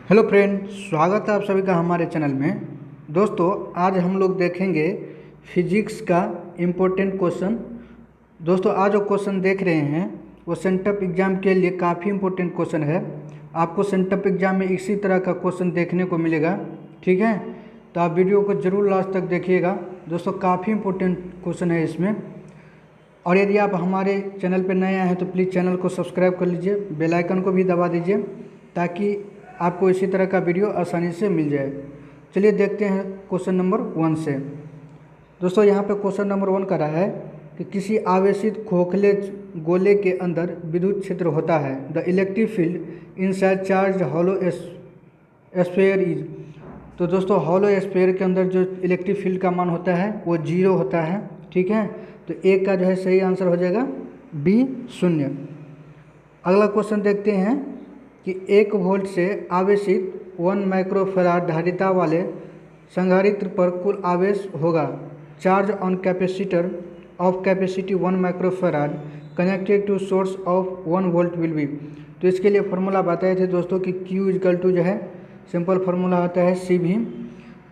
Hello friend, स्वागत है आप सभी का हमारे चैनल में। दोस्तों, आज हम लोग देखेंगे फिजिक्स का इम्पोर्टेंट क्वेश्चन। दोस्तों, आज जो क्वेश्चन देख रहे हैं वो सेंटअप एग्ज़ाम के लिए काफ़ी इम्पोर्टेंट क्वेश्चन है। आपको सेंटअप एग्ज़ाम में इसी तरह का क्वेश्चन देखने को मिलेगा, ठीक है। तो आप वीडियो को ज़रूर लास्ट तक देखिएगा। दोस्तों, काफ़ी इम्पोर्टेंट क्वेश्चन है इसमें। और यदि आप हमारे चैनल पर नए आए हैं तो प्लीज़ चैनल को सब्सक्राइब कर लीजिए, बेल आइकन को भी दबा दीजिए ताकि आपको इसी तरह का वीडियो आसानी से मिल जाए। चलिए देखते हैं क्वेश्चन नंबर 1 से। दोस्तों, यहाँ पे क्वेश्चन नंबर 1 कर रहा है कि किसी आवेशित खोखले गोले के अंदर विद्युत क्षेत्र होता है। The electric field inside charge hollow sphere is. तो दोस्तों, हॉलो स्फीयर के अंदर जो इलेक्ट्रिक फील्ड का मान होता है वो 0 होता है, ठीक है। तो एक का जो है सही आंसर हो जाएगा बी, 0। अगला क्वेश्चन देखते हैं कि 1 वोल्ट से आवेशित 1 माइक्रोफैराड धारिता वाले संधारित्र पर कुल आवेश होगा। Charge on capacitor of capacity 1 microfarad connected to source of 1 volt will be. तो इसके लिए फार्मूला बताए थे दोस्तों कि Q इक्वल टू जो है सिंपल फार्मूला होता है C भी।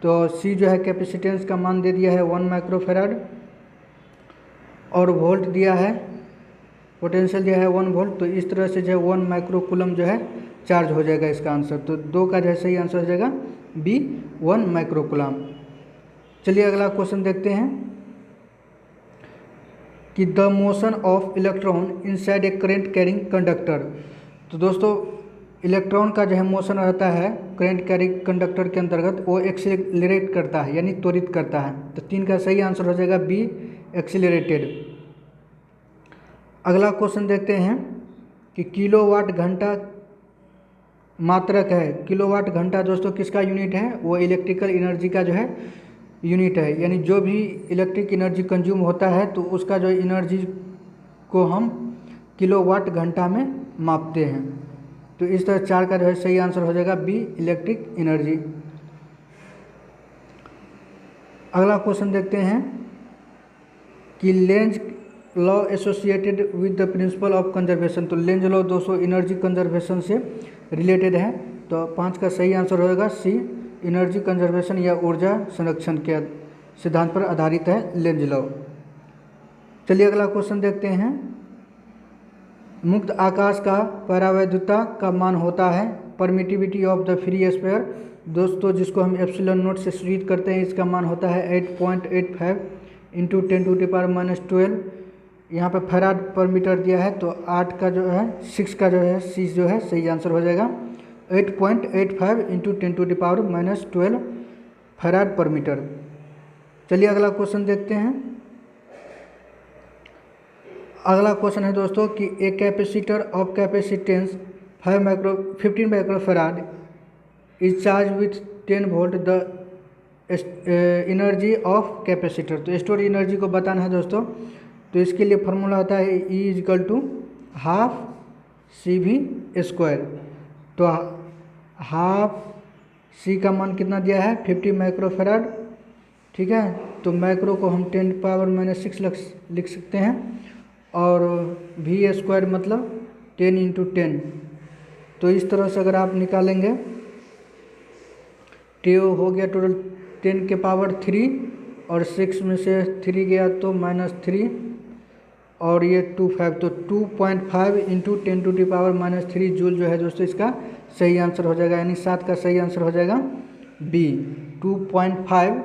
तो C जो है कैपेसिटेंस का मान दे दिया है 1 माइक्रोफैराड और वोल्ट दिया है, पोटेंशियल दिया है 1 वोल्ट। तो इस तरह से जो है 1 माइक्रो कूलम जो है चार्ज हो जाएगा इसका आंसर। तो 2 का जो है सही आंसर हो जाएगा बी, 1 माइक्रो कूलम। चलिए अगला क्वेश्चन देखते हैं कि the motion of electron inside a current carrying conductor. तो दोस्तों, इलेक्ट्रॉन का जो है मोशन रहता है करंट कैरिंग कंडक्टर के अंतर्गत, वो एक्सीलरेट करता है यानी त्वरित करता है। तो 3 का सही आंसर हो जाएगा बी, एक्सीलरेटेड। अगला क्वेश्चन देखते हैं कि किलोवाट घंटा मात्रक है। किलोवाट घंटा दोस्तों किसका यूनिट है? वो इलेक्ट्रिकल एनर्जी का जो है यूनिट है, यानी जो भी इलेक्ट्रिक एनर्जी कंज्यूम होता है तो उसका जो एनर्जी को हम किलोवाट घंटा में मापते हैं। तो इस तरह 4 का जो है सही आंसर हो जाएगा बी, इलेक्ट्रिक एनर्जी। अगला क्वेश्चन देखते हैं कि Lenz law associated with the principle of conservation. तो लेंज लॉ दोस्तों एनर्जी कंजर्वेशन से रिलेटेड है। तो 5 का सही आंसर होगा सी, एनर्जी कंजर्वेशन या ऊर्जा संरक्षण के सिद्धांत पर आधारित है लेंज लॉ। चलिए अगला क्वेश्चन देखते हैं। मुक्त आकाश का परावैद्युता का मान होता है permittivity of the free sphere. दोस्तों, जिसको हम एप्सिलॉन नोट से सूचित करते हैं, इसका मान होता है 8.85 इंटू 10⁻12। यहाँ पे फैराड पर मीटर दिया है तो 8 का जो है 6 का जो है सी जो है सही आंसर हो जाएगा 8.85 इंटू 10⁻12 फैराड पर मीटर। चलिए अगला क्वेश्चन देखते हैं। अगला क्वेश्चन है दोस्तों कि a capacitor of capacitance 15 microfarad is charge with 10 volt the energy of capacitor. तो स्टोर एनर्जी को बताना है दोस्तों। तो इसके लिए फार्मूला होता है E equal to half CV²। तो हाफ C का मान कितना दिया है 50 माइक्रोफैराड, ठीक है। तो माइक्रो को हम 10⁻⁻6 लिख सकते हैं और V² मतलब 10 इंटू 10। तो इस तरह से अगर आप निकालेंगे तो हो गया टोटल 10 के पावर 3 और 6 में से 3 गया तो -3 और ये 25। तो 2.5 इंटू 10⁻³ जूल जो है दोस्तों इसका सही आंसर हो जाएगा, यानी 7 का सही आंसर हो जाएगा बी, 2.5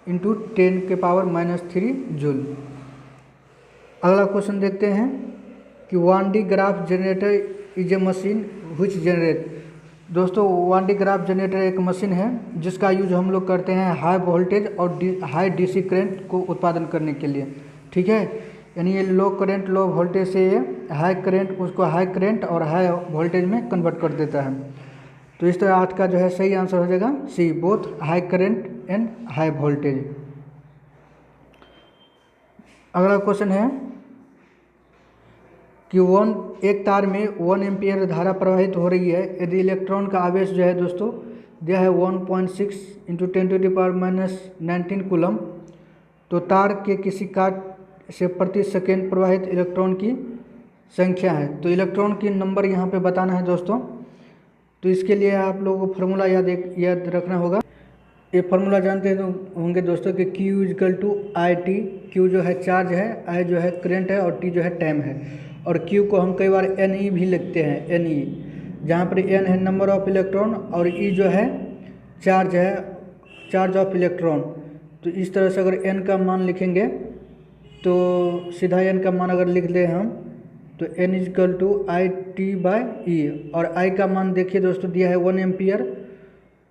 इंटू 10⁻³ जूल। अगला क्वेश्चन देखते हैं कि Van de Graaff generator is a machine which generate. दोस्तों, वान डी ग्राफ जनरेटर एक मशीन है जिसका यूज हम लोग करते हैं हाई वोल्टेज और हाई डीसी करंट को उत्पादन करने के लिए, ठीक है। यानी ये लो करंट लो वोल्टेज से ये हाई करंट, उसको हाई करंट और हाई वोल्टेज में कन्वर्ट कर देता है। तो इस तरह 8 का जो है सही आंसर हो जाएगा C, both high current and high voltage. अगला क्वेश्चन है कि एक तार में 1 एम्पियर धारा प्रवाहित हो रही है। यदि इलेक्ट्रॉन का आवेश जो है दोस्तों दिया है 1.6 इंटू 10⁻⁻19 कूलम, तो तार के किसी काट से प्रति सेकेंड प्रवाहित इलेक्ट्रॉन की संख्या है। तो इलेक्ट्रॉन की नंबर यहाँ पे बताना है दोस्तों। तो इसके लिए आप लोगों को फार्मूला याद रखना होगा। ये फार्मूला जानते हैं तो होंगे दोस्तों कि Q equal to I T. Q जो है चार्ज है, I जो है करंट है और T जो है टाइम है। और Q को हम कई बार NE भी लिखते हैं, NE, जहाँ पर N है नंबर ऑफ इलेक्ट्रॉन और E जो है चार्ज है, चार्ज ऑफ इलेक्ट्रॉन। तो इस तरह से अगर N का मान लिखेंगे तो सीधा N का मान अगर लिख लें हम तो N equal to I T by E. और I का मान देखिए दोस्तों दिया है 1 एम्पियर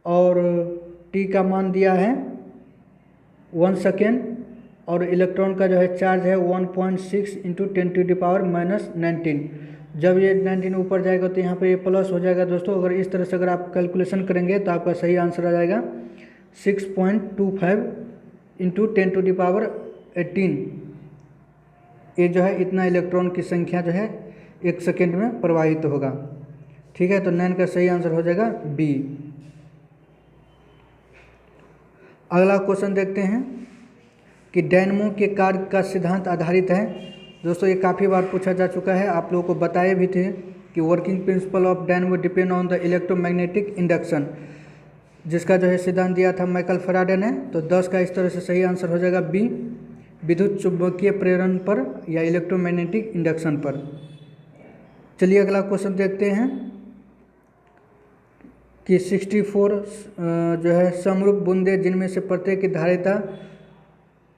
और T का मान दिया है 1 सेकेंड और इलेक्ट्रॉन का जो है चार्ज है 1.6 इंटू 10⁻⁻19। जब ये 19 ऊपर जाएगा तो यहाँ पर ये प्लस हो जाएगा दोस्तों। अगर इस तरह से अगर आप कैलकुलेशन करेंगे तो आपका सही आंसर आ जाएगा 6.25 इंटू 10⁻18। ये जो है इतना इलेक्ट्रॉन की संख्या जो है 1 सेकेंड में प्रवाहित होगा। ठीक है, तो 9 का सही आंसर हो जाएगा बी। अगला क्वेश्चन देखते हैं कि डायनमो के कार्य का सिद्धांत आधारित है। दोस्तों ये काफ़ी बार पूछा जा चुका है, आप लोगों को बताए भी थे कि working principle of dynamo depend on the electromagnetic induction, जिसका जो है सिद्धांत दिया था माइकल फैराडे ने। तो 10 का इस तरह से सही आंसर हो जाएगा बी, विद्युत चुंबकीय प्रेरण पर या इलेक्ट्रोमैग्नेटिक इंडक्शन पर। चलिए अगला क्वेश्चन देखते हैं कि 64 जो है समरूप बूंदे जिनमें से प्रत्येक की धारिता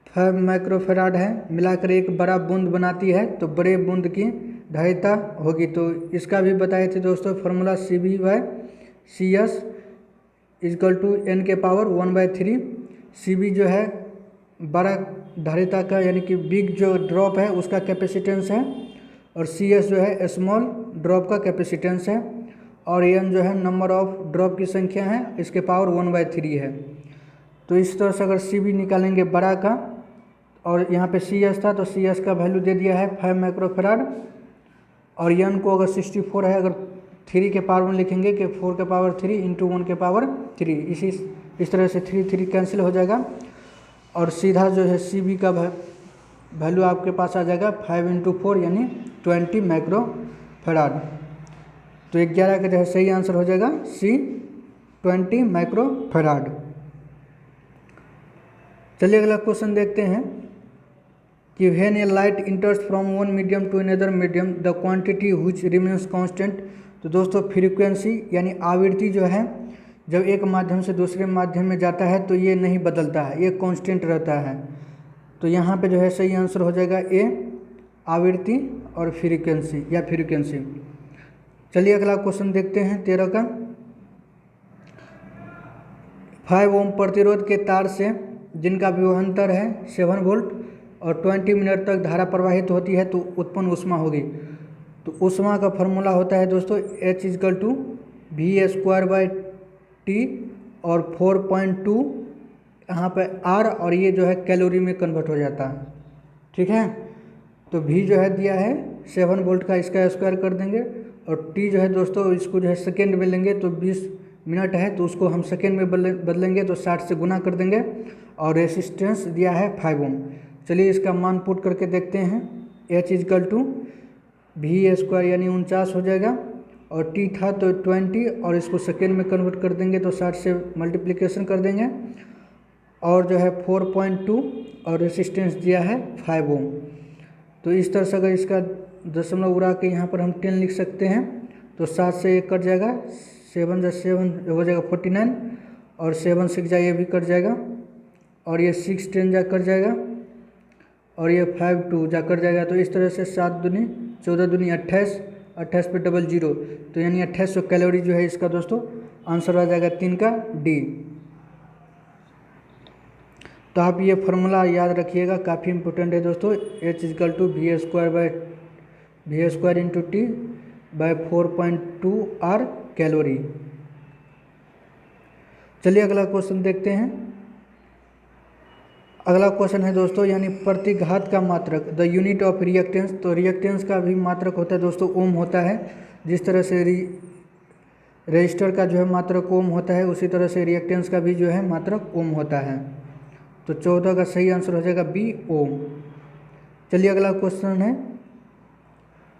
5 माइक्रोफैराड है मिलाकर एक बड़ा बूंद बनाती है, तो बड़े बूंद की धारिता होगी। तो इसका भी बताए थे दोस्तों formula CB/CS equal to N के पावर 1/3। CB जो है बड़ा धारिता का यानी कि बिग जो ड्रॉप है उसका कैपेसिटेंस है और CS जो है स्मॉल ड्रॉप का कैपेसिटेंस है और N जो है नंबर ऑफ ड्रॉप की संख्या है, इसके पावर 1/3 है। तो इस तरह से अगर CB निकालेंगे बड़ा का और यहाँ पे CS था तो CS का वैल्यू दे दिया है 5 माइक्रोफैराड और N को अगर 64 है, अगर 3 के पावर में लिखेंगे कि 4 के पावर 3 इंटू 1 के पावर 3, इस तरह से 3 कैंसिल हो जाएगा और सीधा जो है CB का वैल्यू आपके पास आ जाएगा 5 इंटू 4 यानी 20 माइक्रोफैराड। तो 11 का जो है सही आंसर हो जाएगा C 20 माइक्रोफैराड। चलिए अगला क्वेश्चन देखते हैं कि when a light enters from one medium to another medium the quantity which remains constant. तो दोस्तों फ्रीक्वेंसी यानी आवृत्ति जो है जब एक माध्यम से दूसरे माध्यम में जाता है तो ये नहीं बदलता है, ये कांस्टेंट रहता है। तो यहाँ पे जो है सही आंसर हो जाएगा ए, आवृत्ति और फ्रीक्वेंसी या फ्रीक्वेंसी। चलिए अगला क्वेश्चन देखते हैं 13 का। 5 ओम प्रतिरोध के तार से जिनका विभवांतर है 7 वोल्ट और 20 मिनट तक धारा प्रवाहित होती है तो उत्पन्न ऊष्मा होगी। तो ऊष्मा का फॉर्मूला होता है दोस्तों H इजकल टू V²/T और 4.2 यहाँ पे R और ये जो है कैलोरी में कन्वर्ट हो जाता है। ठीक है, तो V जो है दिया है 7 वोल्ट का, इसका स्क्वायर कर देंगे और T जो है दोस्तों इसको जो है सेकेंड में लेंगे तो 20 मिनट है तो उसको हम सेकेंड में बदलेंगे तो 60 से गुना कर देंगे और रेसिस्टेंस दिया है 5 ओम। चलिए इसका मान पुट करके देखते हैं। H इजकल टू V² यानी 49 हो जाएगा और T था तो 20 और इसको सेकेंड में कन्वर्ट कर देंगे तो 60 से मल्टीप्लिकेशन कर देंगे और जो है 4.2 और रेसिस्टेंस दिया है 5 ओम। तो इस तरह से अगर इसका दशमलव उड़ा के यहाँ पर हम 10 लिख सकते हैं तो 7 से 1 कट जाएगा, 7 जा 7 हो जाएगा 49 और 7 6 जा ये भी कट जाएगा और ये 6 10 जा कट जाएगा और ये 5 2 जा कट जाएगा। तो इस तरह से 7 दूनी 14 दूनी 28, 28 पे 00 तो यानी 2800 कैलोरी जो है इसका दोस्तों आंसर आ जाएगा 3 का डी। तो आप ये फार्मूला याद रखिएगा, काफ़ी इंपॉर्टेंट है दोस्तों। H equal to V² into T by 4.2 R calorie. चलिए अगला क्वेश्चन देखते हैं। अगला क्वेश्चन है दोस्तों यानी प्रतिघात का मात्रक द यूनिट ऑफ रिएक्टेंस। तो रिएक्टेंस का भी मात्रक होता है दोस्तों ओम होता है। जिस तरह से रजिस्टर का जो है मात्रक ओम होता है उसी तरह से रिएक्टेंस का भी जो है मात्रक ओम होता है। तो 14 का सही आंसर हो जाएगा बी ओम। चलिए अगला क्वेश्चन है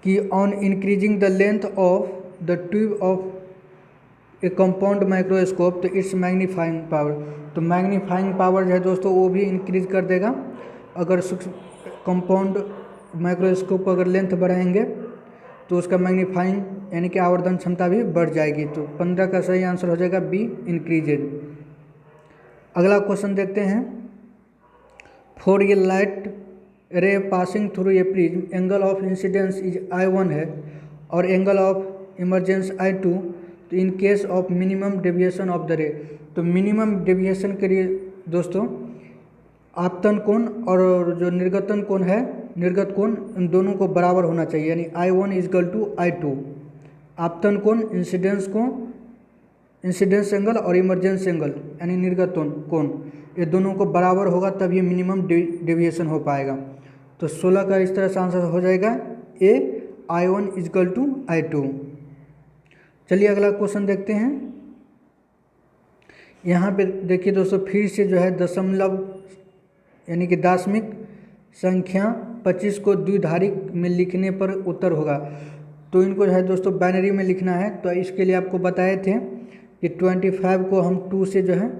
कि on increasing the length of the tube of A compound microscope, तो इट्स मैग्नीफाइंग पावर, तो मैग्नीफाइंग पावर जो है दोस्तों वो भी इंक्रीज कर देगा। अगर कंपाउंड माइक्रोस्कोप को अगर लेंथ बढ़ाएंगे तो उसका मैग्नीफाइंग यानी कि आवर्धन क्षमता भी बढ़ जाएगी। तो 15 का सही आंसर हो जाएगा बी, इंक्रीजेज। अगला क्वेश्चन देखते हैं। फॉर ए लाइट रे passing through a prism, angle of incidence is I1 है और एंगल ऑफ इमरजेंस I2। तो in case of minimum deviation of the रे, तो मिनिमम डेविएशन के लिए दोस्तों आपतन कोण और जो निर्गतन कोण है, निर्गत कोण, इन दोनों को बराबर होना चाहिए, यानी I1 इजकल टू I2। आपतन कोण, इंसिडेंस एंगल और इमरजेंस एंगल यानी निर्गत कोण, ये दोनों को बराबर होगा तभी मिनिमम डेविएशन हो पाएगा। तो 16 का इस तरह से आंसर हो जाएगा ए, I1 इजकल टू I2। चलिए अगला क्वेश्चन देखते हैं। यहाँ पे देखिए दोस्तों, फिर से जो है दशमलव यानी कि दशमिक संख्या 25 को द्विधारिक में लिखने पर उत्तर होगा। तो इनको जो है दोस्तों बाइनरी में लिखना है। तो इसके लिए आपको बताए थे कि 25 को हम 2 से जो है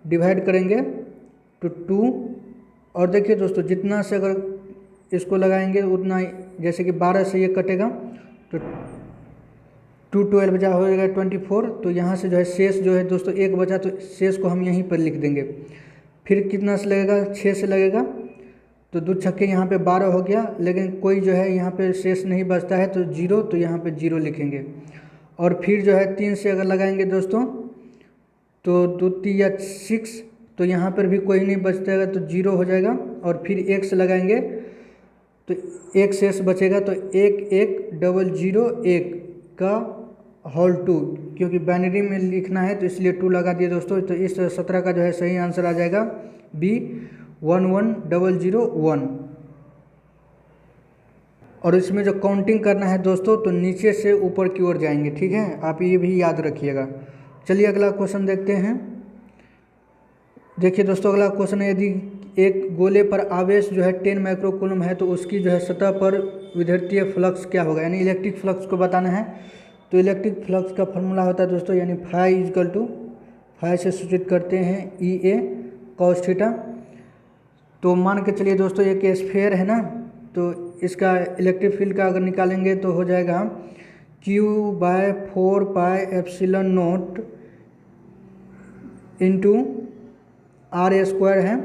डिवाइड करेंगे, तो 2, और देखिए दोस्तों जितना से अगर इसको लगाएंगे उतना, जैसे कि 12 से ये कटेगा तो 2 12 बचा हो जाएगा 24। तो यहाँ से जो है शेष जो है दोस्तों 1 बचा, तो शेष को हम यहीं पर लिख देंगे। फिर कितना से लगेगा, 6 से लगेगा, तो 2 छक्के यहाँ पे 12 हो गया, लेकिन कोई जो है यहाँ पे शेष नहीं बचता है तो 0, तो यहाँ पे 0 लिखेंगे। और फिर जो है 3 से अगर लगाएंगे दोस्तों तो 2 3 6, तो यहाँ पर भी कोई नहीं बचता है तो 0 हो जाएगा। और फिर 1 से लगाएंगे तो 1 शेष बचेगा, तो 1 1 0 0 1 का होल 2, क्योंकि बाइनरी में लिखना है तो इसलिए 2 लगा दिए दोस्तों। तो इस 17 का जो है सही आंसर आ जाएगा बी, 1 1 0 0 1। और इसमें जो काउंटिंग करना है दोस्तों तो नीचे से ऊपर की ओर जाएंगे, ठीक है, आप ये भी याद रखिएगा। चलिए अगला क्वेश्चन देखते हैं। देखिए दोस्तों अगला क्वेश्चन है, यदि एक गोले पर आवेश जो है 10 माइक्रोकूलम है तो उसकी जो है सतह पर विद्युतीय फ्लक्स क्या होगा, यानी इलेक्ट्रिक फ्लक्स को बताना है। तो इलेक्ट्रिक फ्लक्स का फॉर्मूला होता है दोस्तों, यानी फाई इजकल टू, फाई से सूचित करते हैं EA cos थीटा। तो मान के चलिए दोस्तों एक स्फीयर है ना, तो इसका इलेक्ट्रिक फील्ड का अगर निकालेंगे तो हो जाएगा Q/4πε0 इंटू R² है,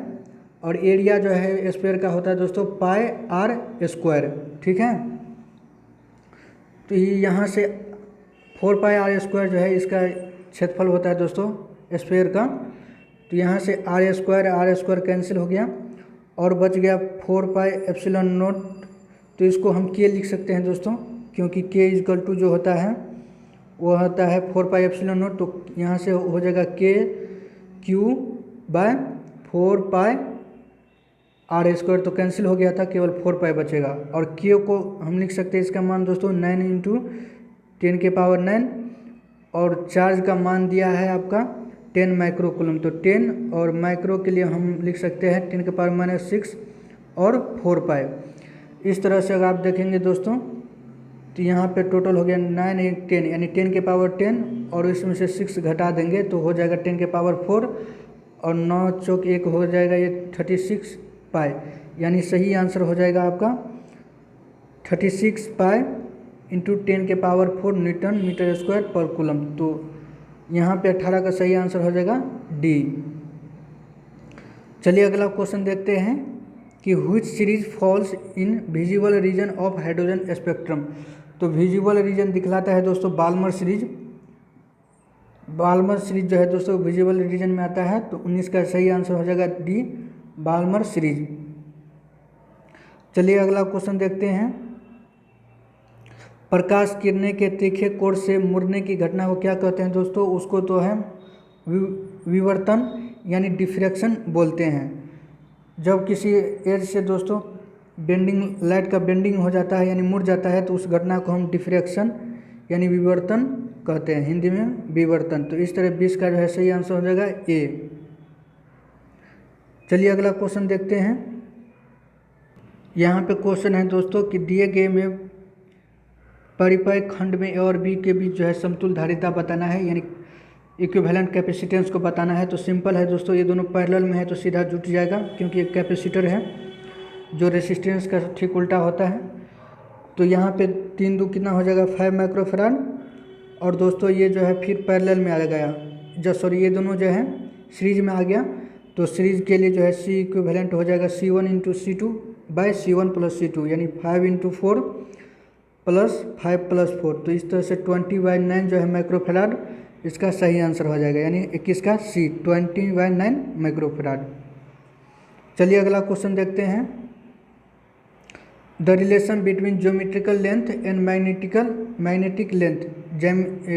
और एरिया जो है स्फीयर का होता है दोस्तों πr², ठीक है। तो ये यहाँ से 4πr² जो है इसका क्षेत्रफल होता है दोस्तों स्फीयर का। तो यहाँ से R² कैंसिल हो गया और बच गया 4πε0। तो इसको हम k लिख सकते हैं दोस्तों, क्योंकि k इजकल टू जो होता है वो होता है 4πε0। तो यहाँ से हो जाएगा Q/4πr², तो कैंसिल हो गया था, केवल 4π बचेगा। और Q को हम लिख सकते हैं इसका मान दोस्तों 9 × 10⁹, और चार्ज का मान दिया है आपका 10 माइक्रोकूलम। तो 10 और माइक्रो के लिए हम लिख सकते हैं 10⁻⁻6 और 4π। इस तरह से अगर आप देखेंगे दोस्तों तो यहाँ पे टोटल हो गया 9 × 10 यानी 10⁻10, और इसमें से 6 घटा देंगे तो हो जाएगा 10⁻4, और 9 चौक 1 हो जाएगा ये 36 पाई, यानी सही आंसर हो जाएगा आपका 36 pi into 10⁻4 newton metre square पर कूलम। तो यहाँ पे 18 का सही आंसर हो जाएगा डी। चलिए अगला क्वेश्चन देखते हैं कि which series falls in visible region of hydrogen spectrum. तो विजिबल रीजन दिखलाता है दोस्तों बाल्मर सीरीज। बाल्मर सीरीज जो है दोस्तों विजिबल रीजन में आता है। तो 19 का सही आंसर हो जाएगा डी, बाल्मर सीरीज। चलिए अगला क्वेश्चन देखते हैं। प्रकाश किरणें के तीखे कोण से मुड़ने की घटना को क्या कहते हैं दोस्तों? उसको तो है विवर्तन यानी डिफ्रैक्शन बोलते हैं। जब किसी एज से दोस्तों बेंडिंग, लाइट का बेंडिंग हो जाता है यानी मुड़ जाता है, तो उस घटना को हम डिफ्रैक्शन यानी विवर्तन कहते हैं, हिंदी में विवर्तन। तो इस तरह 20 का जो है सही आंसर हो जाएगा ए। चलिए अगला क्वेश्चन देखते हैं। यहाँ पे क्वेश्चन है दोस्तों कि दिए गए में परिपथ खंड में ए और बी के बीच जो है समतुल्य धारिता बताना है, यानी इक्विवेलेंट कैपेसिटेंस को बताना है तो सिंपल है दोस्तों, ये दोनों पैरेलल में है तो सीधा जुट जाएगा, क्योंकि एक कैपेसिटर है जो रेसिस्टेंस का ठीक उल्टा होता है। तो यहाँ पे 3 दूनी कितना हो जाएगा 5 माइक्रोफैराड। और दोस्तों ये जो है फिर पैरेलल में आ गया, ये दोनों जो है सीरीज में आ गया। तो सीरीज के लिए जो है सी इक्विवेलेंट हो जाएगा C1 into C2 by C1 plus C2, यानी 5 इंटू 4 प्लस 5 प्लस 4। तो इस तरह से 20/9 जो है माइक्रोफैराड इसका सही आंसर हो जाएगा, यानी 21 का C 20/9 माइक्रोफैराड। चलिए अगला क्वेश्चन देखते हैं। The relation between geometrical length and magnetic length,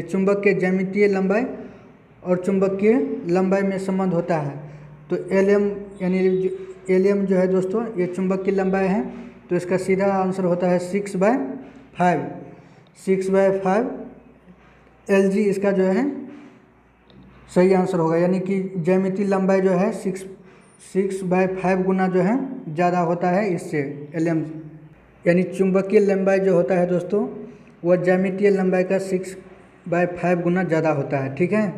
चुंबक के ज्यामितीय लंबाई और चुंबकीय लंबाई में संबंध होता है। तो LM यानी LM जो है दोस्तों ये चुंबक की लंबाई है, तो इसका सीधा आंसर होता है 6/5। 6/5 LG इसका जो है सही आंसर होगा, यानी कि ज्यामितीय लंबाई जो है 6/5 गुना जो है ज़्यादा होता है इससे LM, यानी चुंबकीय लंबाई जो होता है दोस्तों वह ज्यामितीय लंबाई का 6/5 गुना ज़्यादा होता है। ठीक है,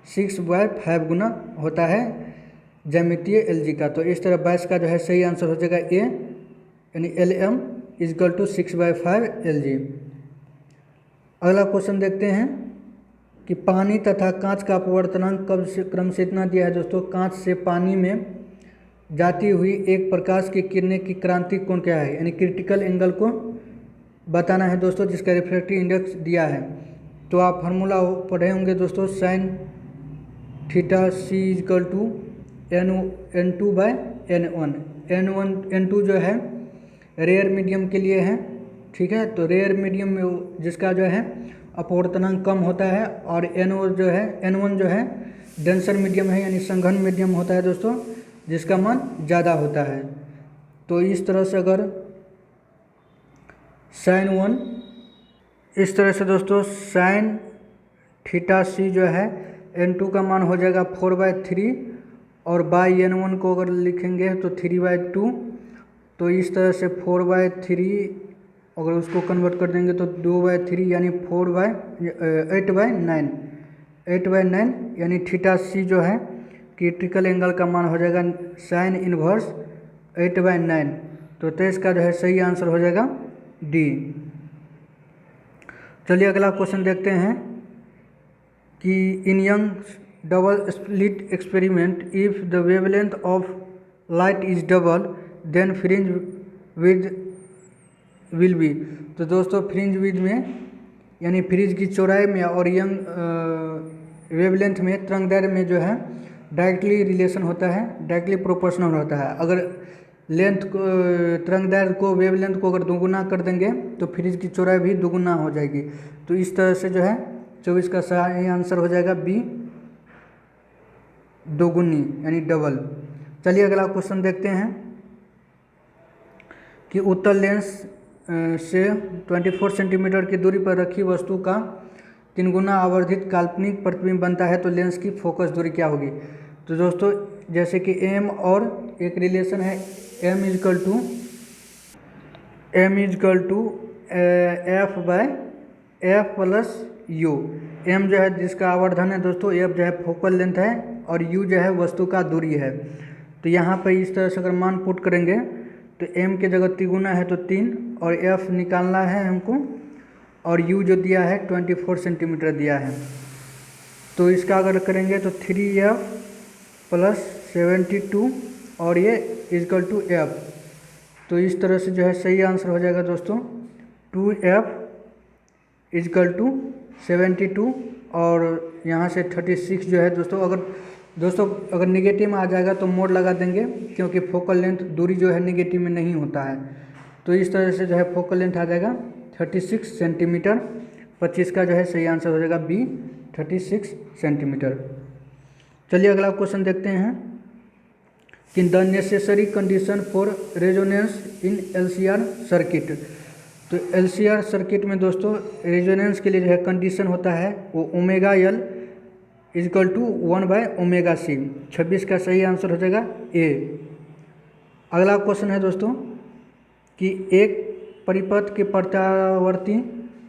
6/5 गुना होता है ज्यामितीय LG का। तो इस तरह 22 का जो है सही आंसर हो जाएगा A, यानी LM = 6/5 LG। अगला क्वेश्चन देखते हैं कि पानी तथा कांच का अपवर्तनांक क्रम से इतना दिया है दोस्तों। कांच से पानी में जाती हुई एक प्रकाश की किरणें की क्रांतिक कोण क्या है, यानी क्रिटिकल एंगल को बताना है दोस्तों, जिसका रिफ्रैक्टिव इंडेक्स दिया है। तो आप फार्मूला पढ़े होंगे दोस्तों, sin theta C = N2/N1। N2 जो है रेयर मीडियम के लिए है। ठीक है, तो रेयर मीडियम में जिसका जो है अपवर्तनांक कम होता है, और N1 जो है डेंसर मीडियम है, यानी संघन मीडियम होता है दोस्तों, जिसका मान ज़्यादा होता है। तो इस तरह से अगर sin1 इस तरह से दोस्तों sin थीटा C जो है N2 का मान हो जाएगा 4/3, और बाई N1 को अगर लिखेंगे तो 3/2। तो इस तरह से 4/3 अगर उसको कन्वर्ट कर देंगे तो 2/3, यानी 8/9। 8/9 यानी थीटा C जो है क्रिटिकल एंगल का मान हो जाएगा sin इनवर्स 8/9। तो 23 का जो है सही आंसर हो जाएगा D। चलिए अगला क्वेश्चन देखते हैं कि in Young's double slit experiment if the wavelength of light is double then fringe width will be. तो दोस्तों फ्रिंज विड्थ में यानी फ्रिंज की चौड़ाई में और यंग वेवलेंथ में तरंगदैर्घ्य में जो है डायरेक्टली रिलेशन होता है, डायरेक्टली प्रोपोर्शनल होता है। अगर लेंथ को तरंगदैर्घ्य को वेवलेंथ को अगर दोगुना कर देंगे तो फ्रिंज की चौड़ाई भी दोगुना हो जाएगी। तो इस तरह से जो है 24 का सही आंसर हो जाएगा B, दोगुनी यानी डबल। चलिए अगला क्वेश्चन देखते हैं कि उत्तल लेंस से 24 सेंटीमीटर की दूरी पर रखी वस्तु का 3 गुना आवर्धित काल्पनिक प्रतिबिंब बनता है, तो लेंस की फोकस दूरी क्या होगी। तो दोस्तों जैसे कि M और एक रिलेशन है M = F + U। M जो है जिसका आवर्धन है दोस्तों, F जो है फोकल लेंथ है, और U जो है वस्तु का दूरी है। तो यहाँ पर इस तरह से अगर मान पुट करेंगे तो M के जगह तिगुना है तो 3, और F निकालना है हमको, और U जो दिया है 24 सेंटीमीटर दिया है। तो इसका अगर करेंगे तो 3F + 72 और ये = F। तो इस तरह से जो है सही आंसर हो जाएगा दोस्तों 2F = 72, और यहाँ से 36 जो है दोस्तों अगर निगेटिव में आ जाएगा तो मोड लगा देंगे, क्योंकि फोकल लेंथ दूरी जो है निगेटिव में नहीं होता है। तो इस तरह से जो है फोकल लेंथ आ जाएगा 36 सेंटीमीटर। 25 का जो है सही आंसर हो जाएगा B, 36 सेंटीमीटर। चलिए अगला क्वेश्चन देखते हैं कि the necessary condition for resonance in LCR circuit. तो LCR सर्किट में दोस्तों रेजोनेंस के लिए जो है कंडीशन होता है वो ω/L = 1/ωc। 26 का सही आंसर हो जाएगा A। अगला क्वेश्चन है दोस्तों कि एक परिपथ के प्रत्यावर्ती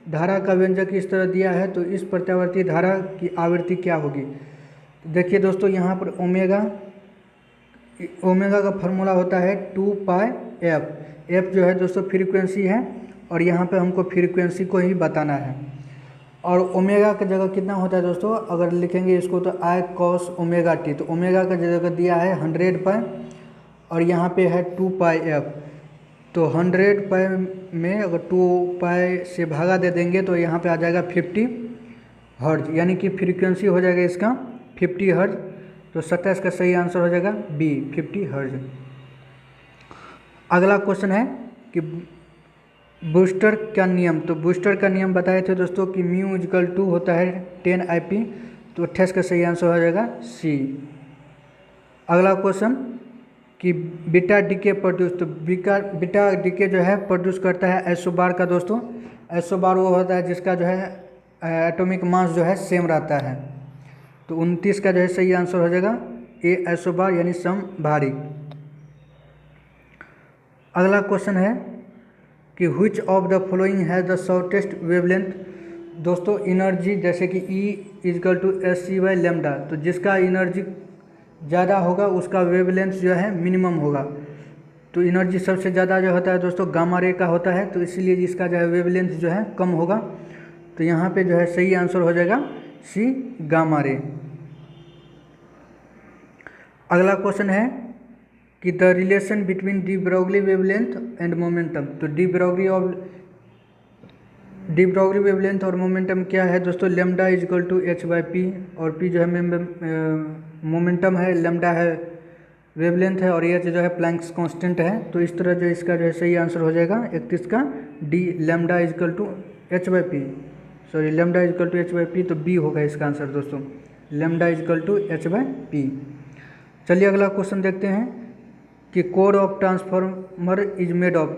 धारा का व्यंजक इस तरह दिया है तो इस प्रत्यावर्ती धारा की आवृत्ति क्या होगी। तो देखिए दोस्तों यहाँ पर ओमेगा का फार्मूला होता है 2πf। एफ जो है दोस्तों फ्रीक्वेंसी है और यहाँ पे हमको फ्रीक्वेंसी को ही बताना है। और ओमेगा की जगह कितना होता है दोस्तों, अगर लिखेंगे इसको तो I cos ओमेगा टी, तो ओमेगा का जगह दिया है 100π और यहाँ पे है 2πf। तो 100π में अगर 2π से भागा दे देंगे तो यहाँ पे आ जाएगा 50 हर्ज, यानी कि फ्रीक्वेंसी हो जाएगा इसका 50 हर्ज। तो 27 का सही आंसर हो जाएगा बी 50 हर्ज। अगला क्वेश्चन है कि बूस्टर का नियम, तो बूस्टर का नियम बताए थे दोस्तों कि म्यू इक्वल टू होता है 10 IP, तो 28 का सही आंसर हो जाएगा सी। अगला क्वेश्चन कि बीटा डीके प्रोड्यूस, तो बीटा डीके जो है प्रोड्यूस करता है आइसोबार का दोस्तों। आइसोबार वो होता है जिसका जो है एटॉमिक मास जो है सेम रहता है। तो 29 का जो है सही आंसर हो जाएगा ए आइसोबार यानी समभारी। अगला क्वेश्चन है कि which of the following has the shortest wavelength. दोस्तों एनर्जी जैसे कि E इजकल टू SC/λ, तो जिसका एनर्जी ज़्यादा होगा उसका वेवलेंथ जो है मिनिमम होगा। तो एनर्जी सबसे ज़्यादा जो होता है दोस्तों गामा रे का होता है, तो इसीलिए इसका जो है वेवलेंथ जो है कम होगा। तो यहाँ पे जो है सही आंसर हो जाएगा सी गामा रे। अगला क्वेश्चन है कि the relation between de Broglie wavelength and momentum, तो डी ब्रॉगली वेवलेंथ और मोमेंटम क्या है दोस्तों, लैम्डा इजक्वल टू h/p, और p जो है मोमेंटम है, लैम्डा है वेवलेंथ है और h जो है प्लैंक्स कांस्टेंट है। तो इस तरह जो इसका जो है सही आंसर हो जाएगा 31 का D lambda equal to h/p, sorry lambda equal to h/p, तो बी होगा इसका आंसर दोस्तों, लैम्डा इजक्वल टू h/p। चलिए अगला क्वेश्चन देखते हैं कि core of transformer is made of,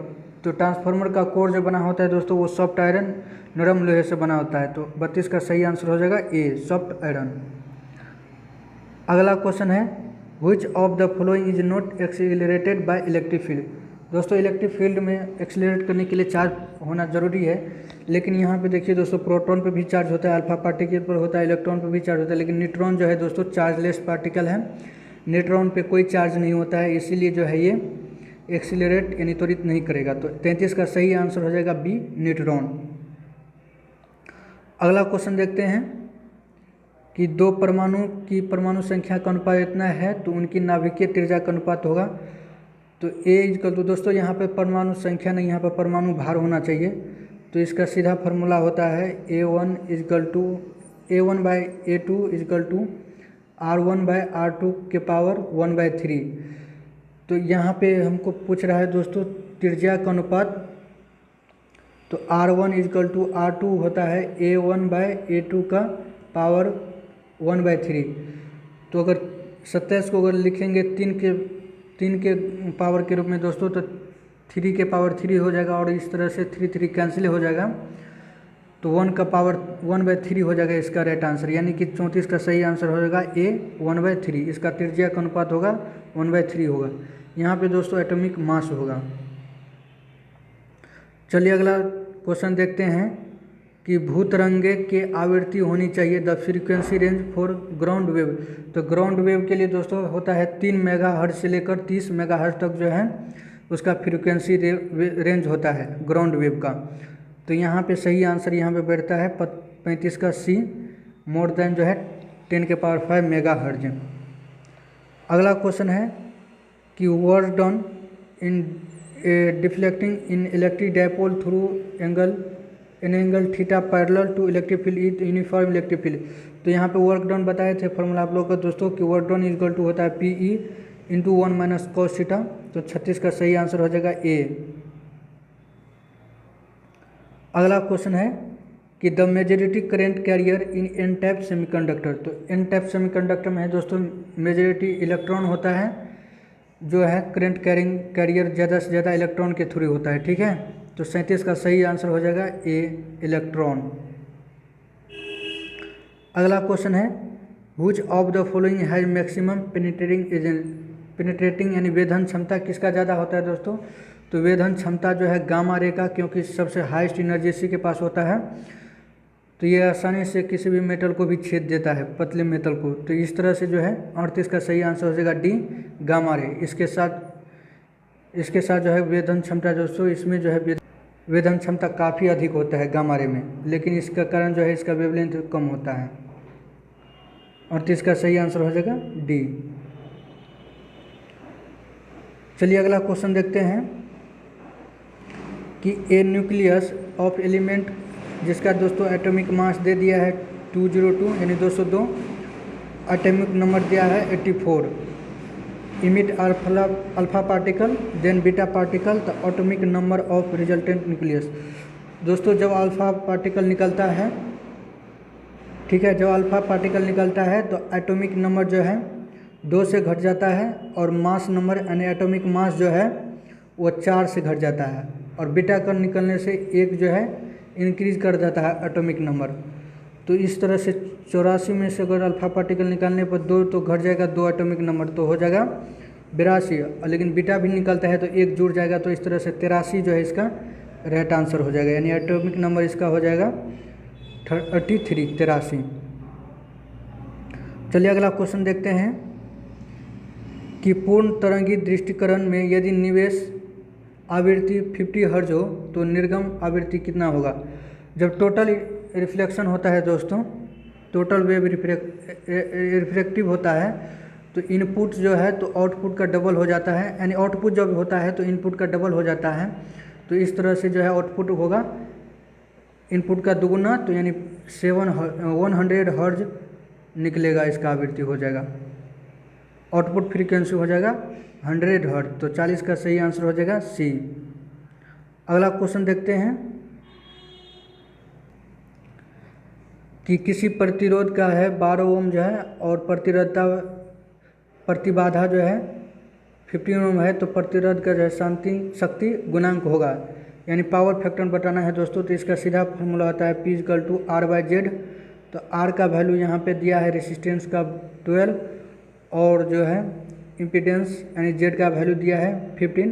तो ट्रांसफार्मर का कोर जो बना होता है दोस्तों वो सॉफ्ट आयरन नरम लोहे से बना होता है। तो 32 का सही आंसर हो जाएगा ए सॉफ्ट आयरन। अगला क्वेश्चन है which of the following is not accelerated by electric field. दोस्तों इलेक्ट्रिक फील्ड में एक्सीलरेट करने के लिए चार्ज होना जरूरी है, लेकिन यहाँ पे देखिए दोस्तों प्रोटॉन पे भी चार्ज होता है, अल्फा पार्टिकल पर होता है, इलेक्ट्रॉन पे भी चार्ज होता है, लेकिन न्यूट्रॉन जो है दोस्तों चार्जलेस पार्टिकल है, न्यूट्रॉन पे कोई चार्ज नहीं होता है, इसीलिए जो है ये एक्सीलरेट यानी त्वरित नहीं करेगा। तो 33 का सही आंसर हो जाएगा बी न्यूट्रॉन। अगला क्वेश्चन देखते हैं कि दो परमाणु की परमाणु संख्या का अनुपात इतना है तो उनकी नाभिकीय त्रिज्या का अनुपात होगा। तो ए इजकल टू, दोस्तों यहाँ पे परमाणु संख्या नहीं, यहाँ पर परमाणु भार होना चाहिए। तो इसका सीधा फार्मूला होता है A1 is equal to A1/A2 is equal to R1/R2 के पावर 1/3। तो यहाँ पे हमको पूछ रहा है दोस्तों त्रिज्या का अनुपात, तो R1 इजकल टू R2 होता है A1/A2 का पावर 1/3। तो अगर 27 को अगर लिखेंगे 3 के पावर के रूप में दोस्तों, तो 3 के पावर 3 हो जाएगा और इस तरह से 3 कैंसिल हो जाएगा, तो 1 का पावर 1/3 हो जाएगा इसका राइट आंसर, यानी कि 34 का सही आंसर हो जाएगा ए 1/3। इसका त्रिज्या का अनुपात होगा 1/3 होगा। यहाँ पे दोस्तों एटॉमिक मास होगा। चलिए अगला क्वेश्चन देखते हैं कि भूतरंगे की आवृत्ति होनी चाहिए the frequency range for ground wave. तो ग्राउंड वेव के लिए दोस्तों होता है 3 मेगाहर्ट्ज से लेकर 30 मेगाहर्ट्ज तक जो है उसका फ्रीक्वेंसी रेंज होता है ग्राउंड वेव का। तो यहाँ पे सही आंसर यहाँ पे बैठता है 35 का सी मोर देन जो है 10 के पावर 5 मेगाहर्ट्ज। अगला क्वेश्चन है कि work done in deflecting in electric dipole through angle theta parallel to electric field is uniform electric field. तो यहाँ पे वर्क डन बताए थे फॉर्मूला आप लोगों को दोस्तों कि वर्क डन इक्वल टू होता है PE into 1 minus cos theta. तो 36 का सही आंसर हो जाएगा ए। अगला क्वेश्चन है कि the majority current carrier in N type semiconductor. तो एन टाइप सेमीकंडक्टर में है दोस्तों मेजॉरिटी इलेक्ट्रॉन होता है, जो है करंट कैरिंग कैरियर ज़्यादा से ज़्यादा इलेक्ट्रॉन के थ्रू होता है, ठीक है। तो 37 का सही आंसर हो जाएगा ए इलेक्ट्रॉन। अगला क्वेश्चन है which of the following has maximum penetrating यानी वेधन क्षमता किसका ज़्यादा होता है दोस्तों। तो वेधन क्षमता जो है गामा रे का, क्योंकि सबसे हाईएस्ट एनर्जी इसी के पास होता है, तो ये आसानी से किसी भी मेटल को भी छेद देता है, पतले मेटल को। तो इस तरह से जो है 38 का सही आंसर हो जाएगा डी, गामा रे। इसके साथ जो है वेधन क्षमता दोस्तों, इसमें जो है वेधन क्षमता काफ़ी अधिक होता है गामा रे में, लेकिन इसका कारण जो है इसका वेवलेंथ कम होता है। 38 का सही आंसर हो जाएगा डी। चलिए अगला क्वेश्चन देखते हैं कि ए न्यूक्लियस ऑफ एलिमेंट जिसका दोस्तों एटॉमिक मास दे दिया है 202 यानी 202, एटॉमिक नंबर दिया है 84, emit alpha particle then beta particle, the atomic number of resultant nucleus. दोस्तों जब अल्फा पार्टिकल निकलता है, ठीक है, जब अल्फा पार्टिकल निकलता है तो एटॉमिक नंबर जो है 2 से घट जाता है, और मास नंबर यानी एटॉमिक मास जो है वो 4 से घट जाता है, और बीटा का निकलने से 1 जो है इंक्रीज कर जाता है एटॉमिक नंबर। तो इस तरह से 84 में से अगर अल्फा पार्टिकल निकालने पर 2 तो घट जाएगा 2 एटॉमिक नंबर, तो हो जाएगा 82। लेकिन बीटा भी निकलता है तो 1 जुड़ जाएगा, तो इस तरह से 83 जो है इसका राइट आंसर हो जाएगा, यानी एटॉमिक नंबर इसका हो जाएगा 83। चलिए अगला क्वेश्चन देखते हैं कि पूर्ण तरंगी दृष्टिकरण में यदि निवेश आवृत्ति 50 हर्ज हो तो निर्गम आवृत्ति कितना होगा। जब टोटल रिफ्लेक्शन होता है दोस्तों, टोटल वेव रिफ्रैक्टिव होता है, तो इनपुट जो है तो आउटपुट का डबल हो जाता है, यानी आउटपुट जब होता है तो इनपुट का डबल हो जाता है। तो इस तरह से जो है आउटपुट होगा इनपुट का दुगुना, तो यानी 100 हर्ज निकलेगा, इसका आवृत्ति हो जाएगा, आउटपुट फ्रीक्वेंसी हो जाएगा 100 हर्ज। तो 40 का सही आंसर हो जाएगा सी। अगला क्वेश्चन देखते हैं कि किसी प्रतिरोध का है 12 ओम जो है, और प्रतिबाधा जो है 15 ओम है, तो प्रतिरोध का जो है शक्ति गुणांक होगा, यानी पावर फैक्टर बताना है दोस्तों। तो इसका सीधा फॉर्मूला होता है P = R/Z। तो R का वैल्यू यहाँ पे दिया है रेसिस्टेंस का 12, और जो है इम्पीडेंस यानी Z का वैल्यू दिया है 15,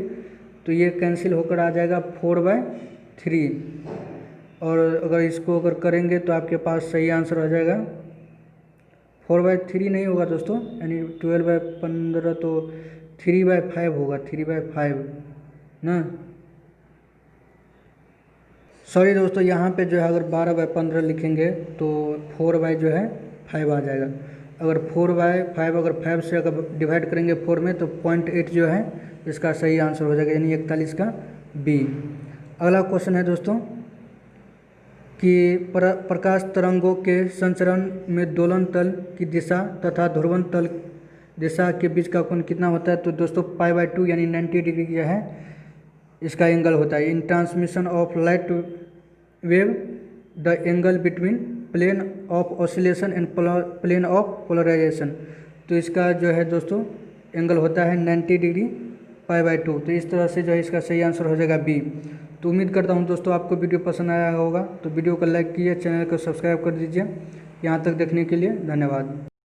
तो ये कैंसिल होकर आ जाएगा 4/3। और अगर इसको अगर करेंगे तो आपके पास सही आंसर हो जाएगा 4/3 नहीं होगा दोस्तों, यानी 12/15, तो 3/5 होगा, 3/5 ना, सॉरी दोस्तों, यहाँ पे जो है अगर 12/15 लिखेंगे तो 4/5 जो है 5 आ जाएगा। अगर 4/5 अगर 5 से अगर डिवाइड करेंगे 4 में तो 0.8 जो है इसका सही आंसर हो जाएगा, यानी 41 का बी। अगला क्वेश्चन है दोस्तों कि प्रकाश तरंगों के संचरण में दोलन तल की दिशा तथा ध्रुवन तल दिशा के बीच का कोण कितना होता है। तो दोस्तों π/2 यानी 90 डिग्री जो है इसका एंगल होता है। In transmission of light wave the angle between plane of oscillation and plane of polarization, तो इसका जो है दोस्तों एंगल होता है 90 डिग्री π/2। तो इस तरह से जो है इसका सही आंसर हो जाएगा बी। तो उम्मीद करता हूँ दोस्तों आपको वीडियो पसंद आया होगा, तो वीडियो को लाइक कीजिए, चैनल को सब्सक्राइब कर दीजिए। यहाँ तक देखने के लिए धन्यवाद।